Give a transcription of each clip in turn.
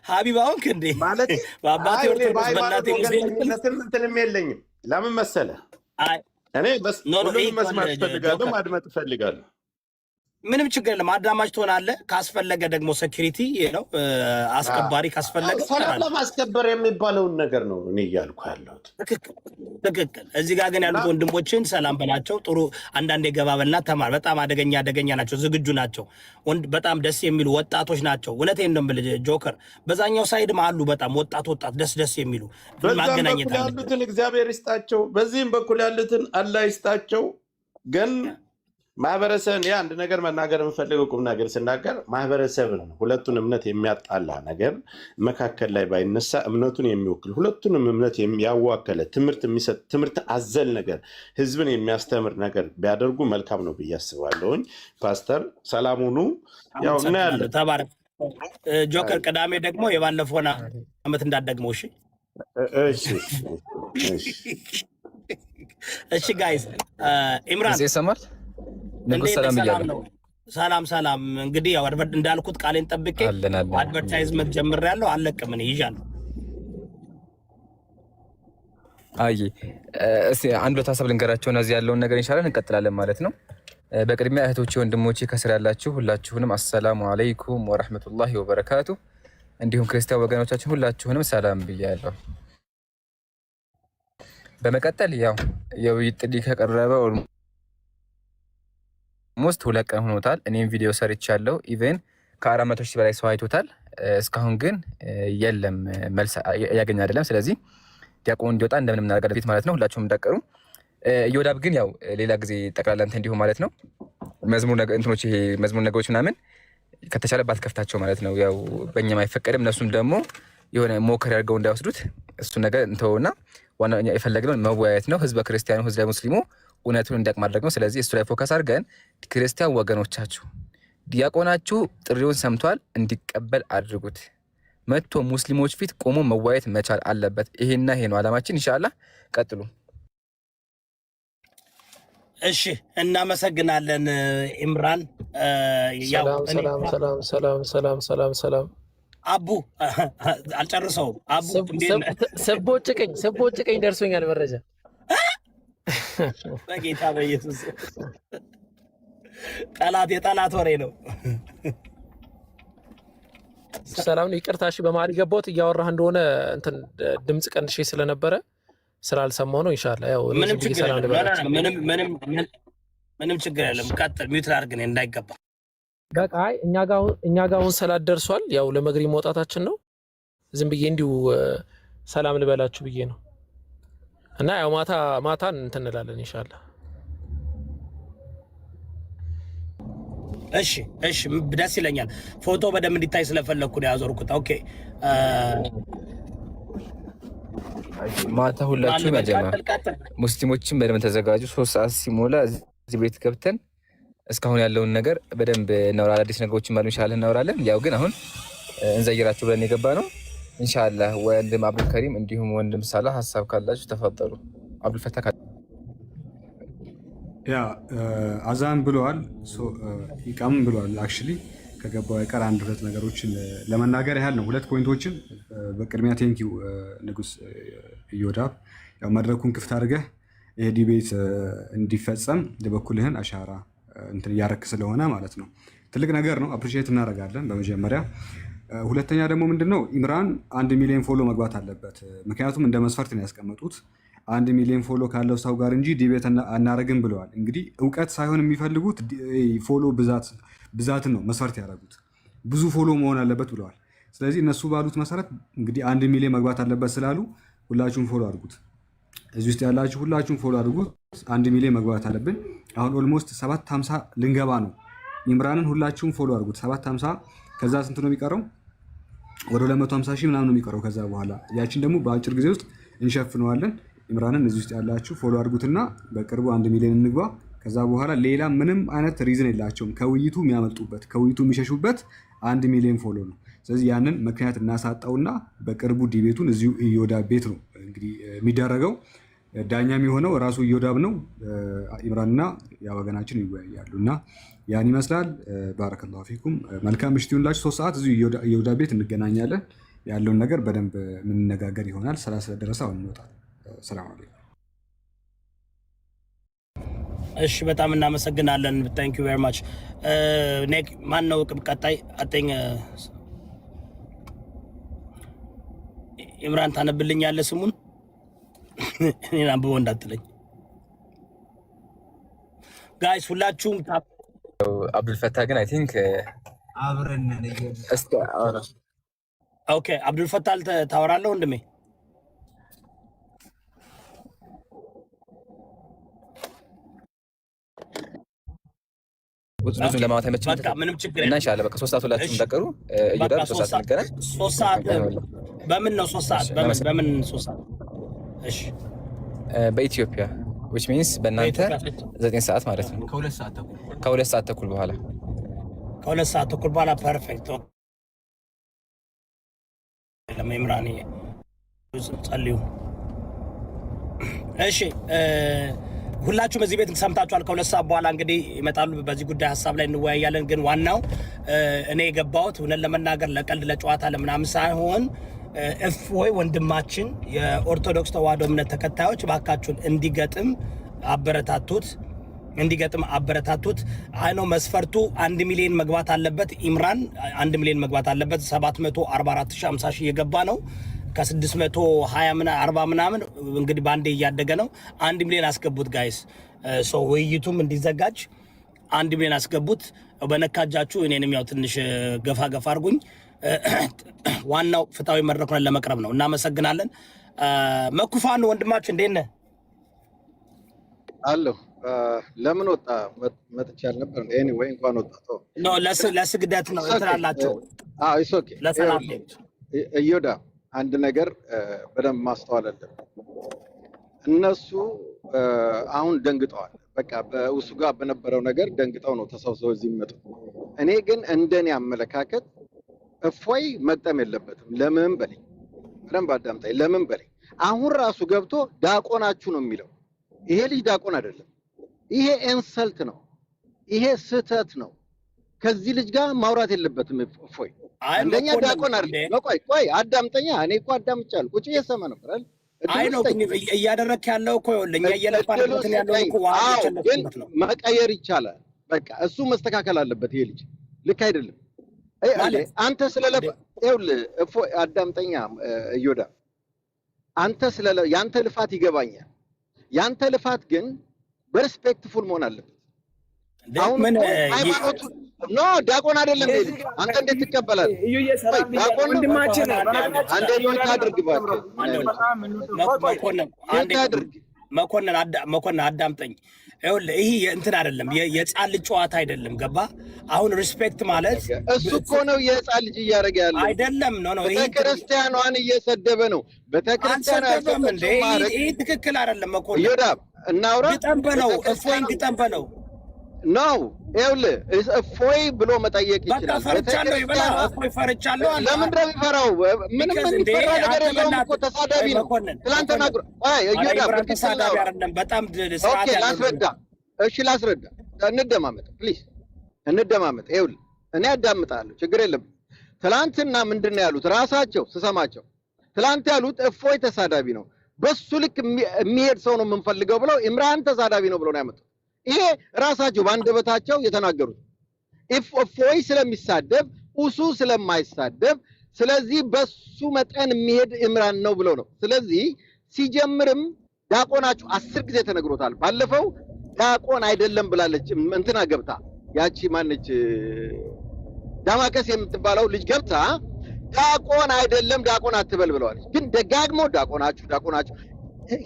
ሀቢባውን ክንዴ ማለት በአባቴ ኦርቶዶክስ በእናቴ ሙስሊም እንትንም የለኝም። ለምን መሰለህ እኔ ሁሉንም መስማት እፈልጋለሁ፣ ማድመጥ እፈልጋለሁ። ምንም ችግር የለም። አዳማጭ ትሆናለህ። ካስፈለገ ደግሞ ሴኪሪቲ ነው አስከባሪ ካስፈለገ ሰላም ለማስከበር የሚባለውን ነገር ነው እኔ እያልኩ ያለሁት። ትክክል። እዚህ ጋር ግን ያሉት ወንድሞችን ሰላም በላቸው። ጥሩ አንዳንድ የገባበልና ተማር። በጣም አደገኛ ናቸው፣ ዝግጁ ናቸው። በጣም ደስ የሚሉ ወጣቶች ናቸው። እውነቴን ነው የምልህ ጆከር። በዛኛው ሳይድም አሉ በጣም ወጣት ደስ የሚሉ ማገናኘት ያሉትን እግዚአብሔር ይስጣቸው፣ በዚህም በኩል ያሉትን አላህ ይስጣቸው። ግን ማህበረሰብን አንድ ነገር መናገር የምፈልገው ቁም ነገር ስናገር ማህበረሰብን ሁለቱን እምነት የሚያጣላ ነገር መካከል ላይ ባይነሳ እምነቱን የሚወክል ሁለቱንም እምነት ያዋከለ ትምህርት የሚሰጥ ትምህርት አዘል ነገር ህዝብን የሚያስተምር ነገር ቢያደርጉ መልካም ነው ብዬ አስባለሁኝ። ፓስተር ሰላም ሁኑ። ያው እናያለን። ተባረክ ጆከር። ቅዳሜ ደግሞ የባለፈውን ዓመት እንዳትደግመው እሺ። እሺ ጋይስ ኢምራን ይሰማል። ሰላም። እንግዲህ ያው እንዳልኩት ቃሌን ጠብቄ አድቨርታይዝመንት ጀምሬያለሁ። አለቅም እኔ ይዣለሁ። እስቲ አንድ ሁለት ሀሳብ ልንገራቸው። እዚህ ያለውን ነገር ኢንሻአላህ እንቀጥላለን ማለት ነው። በቅድሚያ እህቶቼ ወንድሞቼ ከስር ያላችሁ ሁላችሁንም አሰላሙ አለይኩም ወራህመቱላሂ ወበረካቱ። እንዲሁም ክርስቲያን ወገኖቻችን ሁላችሁንም ሰላም ብያለሁ። በመቀጠል ያው የውይይት ጥሪ ከቀረበ ሞስት 2 ቀን ሆኖታል። እኔም ቪዲዮ ሰርቻለሁ። ኢቨን ከ400 ሺህ በላይ ሰው አይቶታል። እስካሁን ግን የለም መልስ ያገኘ አይደለም። ስለዚህ ዲያቆኑ እንዲወጣ እንደምንም እናደርጋለን ፊት ማለት ነው። ሁላችሁም እንዳቀሩ እዮዳብ ግን ያው ሌላ ጊዜ ጠቅላላ እንትን እንዲሁ ማለት ነው። መዝሙር ነገሮች ምናምን ከተቻለ ባትከፍታቸው ማለት ነው። ያው በእኛም አይፈቀድም። እነሱም ደግሞ የሆነ ሞከር ያድርገው እንዳይወስዱት እሱ ነገር እንተውና ዋና የፈለግነው መወያየት ነው። ህዝበ ክርስቲያኑ ህዝበ ሙስሊሙ እውነቱን እንዲያውቅ ማድረግ ነው። ስለዚህ እሱ ላይ ፎከስ አድርገን ክርስቲያን ወገኖቻችሁ ዲያቆናችሁ ጥሪውን ሰምቷል፣ እንዲቀበል አድርጉት። መጥቶ ሙስሊሞች ፊት ቆሞ መወያየት መቻል አለበት። ይሄና ይሄ ነው አላማችን። ኢንሻአላህ ቀጥሉ። እሺ እናመሰግናለን ኢምራን። ሰላም አቡ አልጨርሰውም። አቡ ስቦጭቀኝ ደርሶኛል መረጃ በጌታ በኢየሱስ የጠላት ወሬ ነው። ሰላም ነው። ይቅርታ እሺ፣ በመሀል ገባሁት እያወራህ እንደሆነ እንትን ድምፅ ቀንሼ ስለነበረ ስላልሰማሁ ነው። ኢንሻአላህ ያው ምንም ችግር የለም። ቀጥል። ሚውት ላድርግ እኔ እንዳይገባ። በቃ እኛ ጋር አሁን ሰላት ደርሷል። ያው ለመግሪብ መውጣታችን ነው። ዝም ብዬ እንዲሁ ሰላም ልበላችሁ ብዬ ነው። እና ያው ማታ እንትን እንላለን ኢንሻአላህ። እሺ ደስ ይለኛል። ፎቶ በደንብ እንዲታይ ስለፈለኩ ነው ያዞርኩት። ኦኬ ማታ ሁላችሁም ሙስሊሞችን በደንብ ተዘጋጁ። 3 ሰዓት ሲሞላ እዚህ ቤት ገብተን እስካሁን ያለውን ነገር በደንብ እናወራ። አዲስ ነገሮችን ማለት ኢንሻአላህ እናወራለን። ያው ግን አሁን እንዘይራችሁ ብለን የገባ ነው ኢንሻአላህ። ወንድም አብዱልከሪም እንዲሁም ወንድም ሳላህ ሀሳብ ካላችሁ ተፈጠሩ። አብዱልፈታህ አዛን ብለዋል፣ ኢቃም ብለዋል። አክቹሊ ከገባው አይቀር አንድ ሁለት ነገሮችን ለመናገር ያህል ነው። 2 ፖይንቶችን በቅድሚያ ቴንኪው ንጉስ እዮዳብ፣ ያው መድረኩን ክፍት አድርገህ ይሄ ዲቤት እንዲፈጸም የበኩልህን አሻራ እንትን እያረክ ስለሆነ ማለት ነው ትልቅ ነገር ነው። አፕሪሺየት እናደርጋለን በመጀመሪያ። ሁለተኛ ደግሞ ምንድነው ኢምራን 1 ሚሊዮን ፎሎ መግባት አለበት። ምክንያቱም እንደ መስፈርት ነው ያስቀመጡት 1 ሚሊዮን ፎሎ ካለው ሰው ጋር እንጂ ዲቤት አናረግም ብለዋል። እንግዲህ እውቀት ሳይሆን የሚፈልጉት ፎሎ ብዛትን ነው መስፈርት ያደረጉት። ብዙ ፎሎ መሆን አለበት ብለዋል። ስለዚህ እነሱ ባሉት መሰረት እንግዲህ 1 ሚሊዮን መግባት አለበት ስላሉ ሁላችሁም ፎሎ አድርጉት። እዚህ ውስጥ ያላችሁ ሁላችሁም ፎሎ አድርጉት። 1 ሚሊዮን መግባት አለብን። አሁን ኦልሞስት 750 ልንገባ ነው። ኢምራንን ሁላችሁም ፎሎ አድርጉት። 750 ከዛ ስንት ነው የሚቀረው? ወደ 250 ሺህ ምናምን ነው የሚቀረው። ከዛ በኋላ ያችን ደግሞ በአጭር ጊዜ ውስጥ እንሸፍነዋለን። ኢምራንን እዚህ ውስጥ ያላችሁ ፎሎ አድርጉትና በቅርቡ 1 ሚሊዮን እንግባ። ከዛ በኋላ ሌላ ምንም አይነት ሪዝን የላቸውም ከውይይቱ የሚያመልጡበት ከውይይቱ የሚሸሹበት 1 ሚሊዮን ፎሎ ነው። ስለዚህ ያንን ምክንያት እናሳጣውና በቅርቡ ዲቤቱን እዚሁ እዮዳብ ቤት ነው እንግዲህ የሚደረገው። ዳኛ የሚሆነው ራሱ ኢዮዳብ ነው። ኢምራንና ያ ወገናችን ይወያያሉ እና ያን ይመስላል። ባረከላሁ ፊኩም። መልካም ምሽት ይሁንላችሁ። 3 ሰዓት እዚሁ ኢዮዳብ ቤት እንገናኛለን። ያለውን ነገር በደንብ የምንነጋገር ይሆናል። ስለደረሰ አሁን እንወጣለን። ሰላም አለይኩም። እሺ በጣም እናመሰግናለን። ታንክ ዩ ቬሪ ማች። ኔክ ማን ነው ቀጣይ? አጠኝ ኢምራን ታነብልኛለህ ስሙን? እኔን አንብቦ እንዳትለኝ ጋይስ ሁላችሁም። አብዱልፈታህ ግን አይ ቲንክ አብረን ኦኬ አብዱልፈታህ ታወራለህ ወንድሜ? ብዙ ለማውራት አይመችም። በቃ ምንም ችግር እና ኢንሻአላህ በቃ 3 ሰዓት ሁላችሁም ተቀሩ። ኢዮዳብ 3 ሰዓት እንገናኝ። 3 ሰዓት በምን ነው 3 ሰዓት? በምን 3 ሰዓት? እሺ በኢትዮጵያ which means በእናንተ 9 ሰዓት ማለት ነው። ከ2 ሰዓት ተኩል በኋላ ከ2 ሰዓት ተኩል በኋላ ፐርፌክት። ለመምራኒ ጸልዩ። እሺ ሁላችሁም እዚህ ቤት ሰምታችኋል። ከ2 ሰዓት በኋላ እንግዲህ ይመጣሉ። በዚህ ጉዳይ ሀሳብ ላይ እንወያያለን። ግን ዋናው እኔ የገባሁት እውነት ለመናገር ለቀልድ ለጨዋታ ለምናምን ሳይሆን እፎይ ወንድማችን የኦርቶዶክስ ተዋሕዶ እምነት ተከታዮች ባካችሁን እንዲገጥም አበረታቱት። አይ ነው መስፈርቱ 1 ሚሊዮን መግባት አለበት። ኢምራን 1 ሚሊዮን መግባት አለበት። 744,050 እየገባ ነው። ከ620 40 ምናምን እንግዲህ ባንዴ እያደገ ነው። 1 ሚሊዮን አስገቡት ጋይስ። ሶ ውይይቱም እንዲዘጋጅ 1 ሚሊዮን አስገቡት። በነካጃችሁ እኔንም ያው ትንሽ ገፋ አድርጉኝ። ዋናው ፍትሃዊ መድረኩን ለመቅረብ ነው። እናመሰግናለን። መኩፋን ወንድማችን እንዴት ነህ? አለሁ። ለምን ወጣ? መጥቻል ነበር። ኤኒዌይ እንኳን ወጣ ነው ለስግደት ነው እንትላላችሁ። ኢትስ ኦኬ። ለሰላም ኢዮዳብ አንድ ነገር በደንብ ማስተዋል አለብን። እነሱ አሁን ደንግጠዋል። በቃ በእሱ ጋር በነበረው ነገር ደንግጠው ነው ተሰብስበው እዚህ የሚመጡት። እኔ ግን እንደኔ አመለካከት እፎይ መቅጠም የለበትም። ለምን በለኝ፣ በደንብ አዳምጠኝ። ለምን በለኝ። አሁን ራሱ ገብቶ ዳቆናችሁ ነው የሚለው። ይሄ ልጅ ዳቆን አይደለም። ይሄ ኢንሰልት ነው። ይሄ ስህተት ነው። ከዚህ ልጅ ጋር ማውራት የለበትም እፎይ። አንደኛ ዳቆን አይደለም። ቆይ አዳምጠኛ። እኔ እኮ አዳምጫለሁ። ቁጭ እየሰማ ነበር አይደል? አይ ነው እያደረክ ያለው እኮ ለኛ እየለፋንበት ያለው እኮ ዋናው ነው። መቀየር ይቻላል። በቃ እሱ መስተካከል አለበት። ይሄ ልጅ ልክ አይደለም። አንተ ስለለፋ ይኸውልህ እፎይ አዳምጠኛ ኢዮዳብ፣ አንተ ያንተ ልፋት ይገባኛል። ያንተ ልፋት ግን በሪስፔክትፉል መሆን አለበት። አሁን ሃይማኖቱ ዳቆን አይደለም። አንተ እንዴት ትቀበላለህ? ዳቆን ወንድማችን አንዴ ምን ታድርግ ባክህ። መኮንን አዳምጠኝ። ይኸውልህ ይሄ እንትን አይደለም፣ የህፃን ልጅ ጨዋታ አይደለም። ገባ? አሁን ሪስፔክት ማለት እሱ እኮ ነው የህፃን ልጅ እያደረገ ያለው አይደለም። ቤተክርስቲያኗን እየሰደበ ነው። ቤተክርስቲያን አይደለም እንዴ? ይሄ ትክክል አይደለም። መኮንን ኢዮዳብ እናውራ። ግጠም በለው፣ እፎይን ግጠም በለው ነው። ይኸውልህ እፎይ ብሎ መጠየቅ ይችላል። በቃ ፈርቻለሁ ይበላ። እፎይ ፈርቻለሁ አለ። ለምንድን ነው የሚፈራው? ምንም የሚፈራ ነገር የለውም እኮ ተሳዳቢ ነው። ትናንት ተናግሮ ኢዮዳብ ተሳዳቢ አይደለም። በጣም ስርዓት ያለው ላስረዳ። እሺ ላስረዳ። እንደማመጥ ፕሊዝ እንደማመጥ። ይኸውልህ እኔ አዳምጣለሁ፣ ችግር የለም። ትናንትና ምንድን ነው ያሉት? ራሳቸው ስሰማቸው ትናንት ያሉት እፎይ ተሳዳቢ ነው፣ በሱ ልክ የሚሄድ ሰው ነው የምንፈልገው ብለው ኢምራን ተሳዳቢ ነው ብለው ነው ያመጡት። ይሄ ራሳቸው በአንደበታቸው የተናገሩት። እፎይ ስለሚሳደብ እሱ ስለማይሳደብ፣ ስለዚህ በሱ መጠን የሚሄድ ኢምራን ነው ብለው ነው። ስለዚህ ሲጀምርም ዳቆናችሁ 10 ጊዜ ተነግሮታል። ባለፈው ዳቆን አይደለም ብላለች እንትና ገብታ፣ ያቺ ማነች ዳማከስ የምትባለው ልጅ ገብታ ዳቆን አይደለም ዳቆን አትበል ብለዋለች። ግን ደጋግሞ ዳቆናችሁ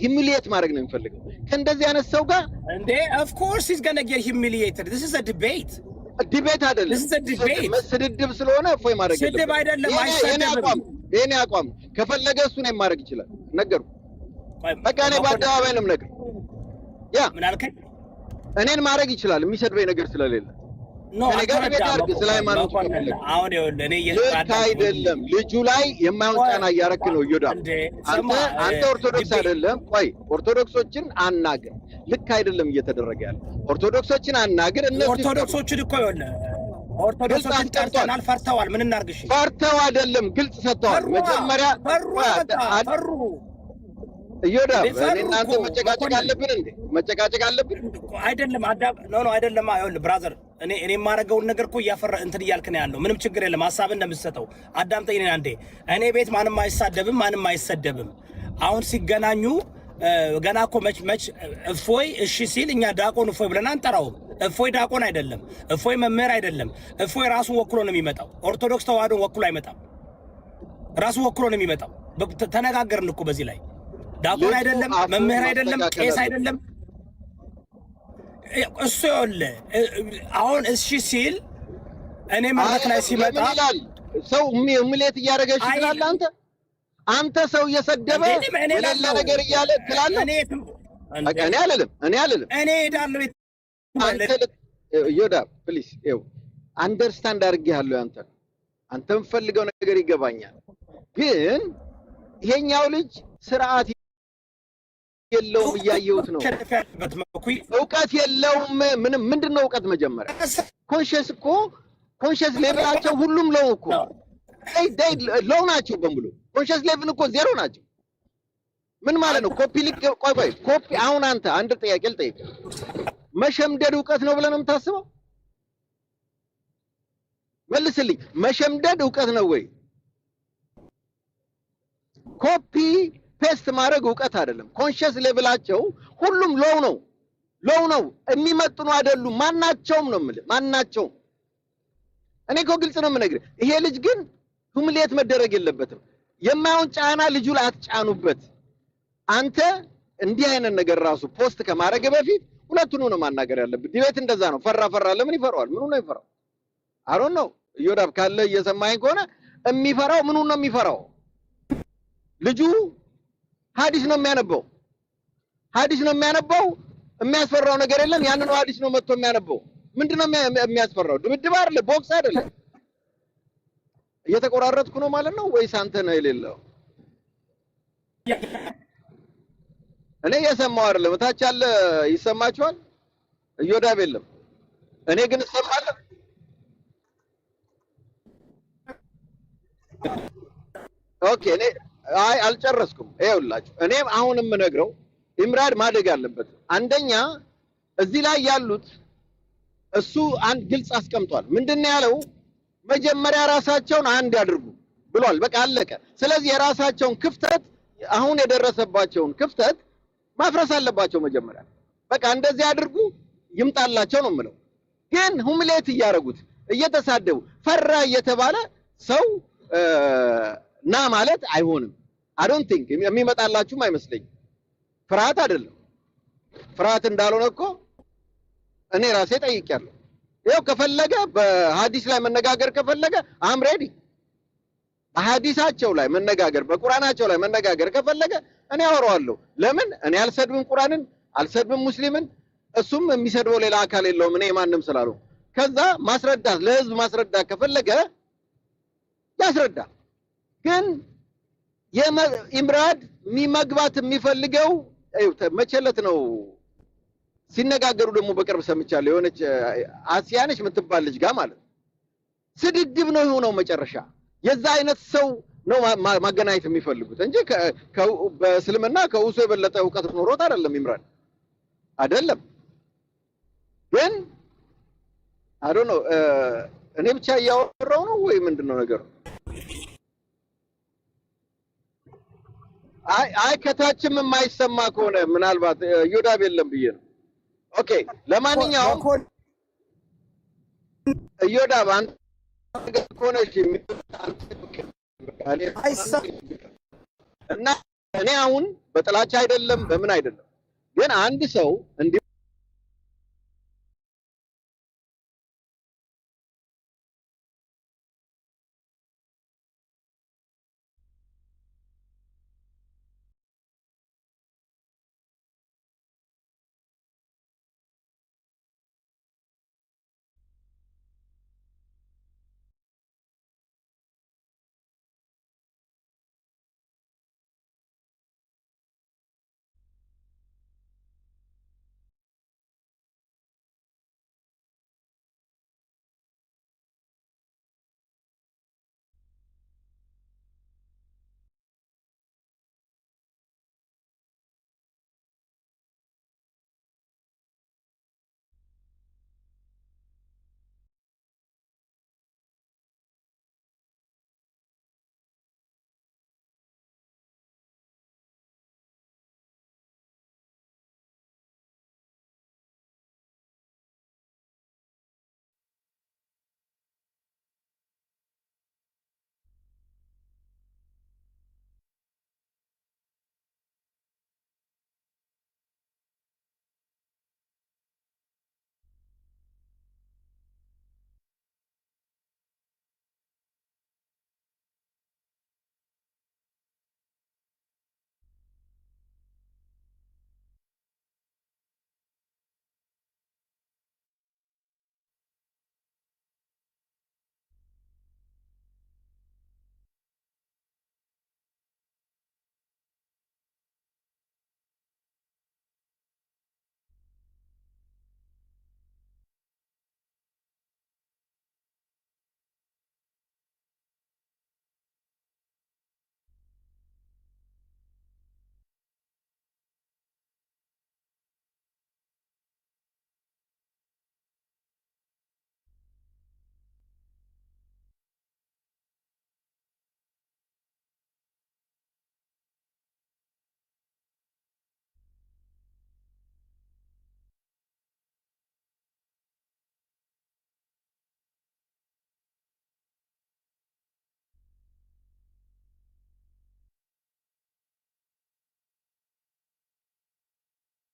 ሂሚሊየት ማድረግ ነው የሚፈልገው ከእንደዚህ አይነት ሰው ጋር እንዴ። ኦፍ ኮርስ ኢዝ ጎና ጌት ሂሚሊየትድ። ዲስ ኢዝ አ ዲቤት አይደለም። ዲስ ኢዝ አ ዲቤት ስድድብ ስለሆነ እፎይ ማድረግ የለበትም። ስድብ አይደለም። የኔ አቋም ከፈለገ እሱ ነው ማድረግ ይችላል። ነገሩ በቃ እኔ በአደባባይ ነው ነገር ያ ምን አልከኝ? እኔን ማድረግ ይችላል የሚሰድበኝ ነገር ስለሌለ ከኔ ጋር ቤት አድርግ ስለ ሃይማኖት ከፈለግ አሁን ይኸውልህ እኔ ልክ አይደለም። ልጁ ላይ የማይሆን ጫና እያረክ ነው እዮዳ። አንተ ኦርቶዶክስ አይደለም። ቆይ ኦርቶዶክሶችን አናግር። ልክ አይደለም እየተደረገ ያለ ኦርቶዶክሶችን አናግር። እነሱ ኦርቶዶክሶችን እኮ ይኸውልህ ኦርቶዶክሶችን ጠርተናል። ፈርተዋል። ምን እናርግሽ? ፈርተው አይደለም ግልጽ ሰጥተዋል። መጀመሪያ ፈሩ እዮዳ እናንተ መጨቃጨቅ አለብን እንዴ? መጨቃጨቅ አለብን አይደለም። ኖ አይደለም። ይኸውልህ ብራዘር እኔ የማደርገውን ነገር እኮ እያፈራ እንትን እያልክ ነው ያለው። ምንም ችግር የለም። ሀሳብን እንደምትሰጠው አዳምጠኝ። አንዴ እኔ ቤት ማንም አይሳደብም፣ ማንም አይሰደብም። አሁን ሲገናኙ ገና እኮ መች እፎይ እሺ ሲል እኛ ዳቆን እፎይ ብለን አንጠራውም። እፎይ ዳቆን አይደለም። እፎይ መምህር አይደለም። እፎይ ራሱን ወክሎ ነው የሚመጣው። ኦርቶዶክስ ተዋህዶን ወክሎ አይመጣም። ራሱን ወክሎ ነው የሚመጣው። ተነጋገርን እኮ በዚህ ላይ ዳቆን አይደለም፣ መምህር አይደለም፣ ቄስ አይደለም። እሱ ይኸውልህ አሁን እሺ ሲል እኔ መድረክ ላይ ሲመጣ ሰው ምሌት እያደረገሽ ይችላል። አንተ ሰው እየሰደበ የሌለ ነገር እያለ ትላለህ። እኔ አልልም። እኔ ሄዳለሁ። ዮዳ ፕሊስ ይኸው አንደርስታንድ አድርጌሃለሁ። አንተ የምፈልገው ነገር ይገባኛል። ግን ይሄኛው ልጅ ስርዓት የለውም፣ እያየሁት ነው። እውቀት የለውም። ምንድነው እውቀት? መጀመሪያ ኮንሽስ ሌቭላቸው ሁሉም ለው እኮ ለው ናቸው በሙሉ። ኮንሽስ ሌቭል እኮ ዜሮ ናቸው። ምን ማለት ነው? ኮፒ ሊክ ቆይ ኮፒ። አሁን አንተ አንድ ጥያቄ ልጠይቅ። መሸምደድ እውቀት ነው ብለህ ነው የምታስበው? መልስልኝ። መሸምደድ እውቀት ነው ወይ? ኮፒ ፔስት ማድረግ እውቀት አይደለም። ኮንሽስ ሌቭላቸው ሁሉም ሎው ነው። የሚመጥኑ አይደሉም። ማናቸውም ነው የምልህ፣ ማናቸውም። እኔ እኮ ግልጽ ነው የምነግርህ። ይሄ ልጅ ግን ሁምሌት መደረግ የለበትም። የማይሆን ጫና ልጁ ላይ አትጫኑበት። አንተ እንዲህ አይነት ነገር ራሱ ፖስት ከማድረግ በፊት ሁለቱን ነው ማናገር ያለብህ። ዲቤት እንደዛ ነው። ፈራ ለምን ይፈራዋል? ምኑ ነው ይፈራው? አሮን ነው እዮዳብ ካለ እየሰማኸኝ ከሆነ የሚፈራው ምኑ ነው የሚፈራው? ልጁ ሐዲስ ነው የሚያነበው። የሚያስፈራው ነገር የለም። ያንኑ ሐዲስ ነው መጥቶ የሚያነበው። ምንድነው የሚያስፈራው? ድብድብ አይደለ? ቦክስ አይደለ? እየተቆራረጥኩ ነው ማለት ነው ወይስ አንተ ነው የሌለው? እኔ እየሰማሁ አይደለም። እታች ያለ ይሰማችኋል? እዮዳብ የለም። እኔ ግን እሰማለሁ። ኦኬ እኔ አልጨረስኩም። ይኸውላችሁ እኔም አሁን የምነግረው ኢምራድ ማደግ አለበት። አንደኛ እዚህ ላይ ያሉት እሱ አንድ ግልጽ አስቀምጧል። ምንድነው ያለው? መጀመሪያ ራሳቸውን አንድ ያድርጉ ብሏል። በቃ አለቀ። ስለዚህ የራሳቸውን ክፍተት አሁን የደረሰባቸውን ክፍተት ማፍረስ አለባቸው መጀመሪያ። በቃ እንደዚህ አድርጉ ይምጣላቸው ነው የምለው። ግን ሁምሌት እያደረጉት እየተሳደቡ ፈራ እየተባለ ሰው ና ማለት አይሆንም። I don't think የሚመጣላችሁም አይመስለኝም። ፍርሃት አይደለም። ፍርሃት እንዳልሆነ እኮ እኔ ራሴ ጠይቄያለሁ። ይኸው ከፈለገ በሐዲስ ላይ መነጋገር ከፈለገ አም ሬዲ። በሐዲሳቸው ላይ መነጋገር፣ በቁርአናቸው ላይ መነጋገር ከፈለገ እኔ አወራዋለሁ። ለምን እኔ አልሰድብም? ቁርአንን አልሰድብም፣ ሙስሊምን። እሱም የሚሰድበው ሌላ አካል የለውም። እኔ ማንም ስላለው ከዛ ማስረዳት ለህዝብ ማስረዳት ከፈለገ ያስረዳ። ግን ኢምራድ መግባት የሚፈልገው መቸለት ነው። ሲነጋገሩ ደግሞ በቅርብ ሰምቻለሁ። የሆነች አሲያነች የምትባል ልጅ ጋር ማለት ስድድብ ነው የሆነው መጨረሻ። የዛ አይነት ሰው ነው ማገናኘት የሚፈልጉት እንጂ በእስልምና ከውሱ የበለጠ እውቀት ኖሮት አይደለም። ኢምራድ አይደለም። ግን I don't know እኔ ብቻ እያወራው ነው ወይ ምንድነው ነገሩ? አይ ከታችም የማይሰማ ከሆነ ምናልባት ዮዳብ የለም ብዬ ነው። ኦኬ ለማንኛውም ዮዳብ አንተ ከሆነ እና እኔ አሁን በጥላቻ አይደለም በምን አይደለም፣ ግን አንድ ሰው እንዲህ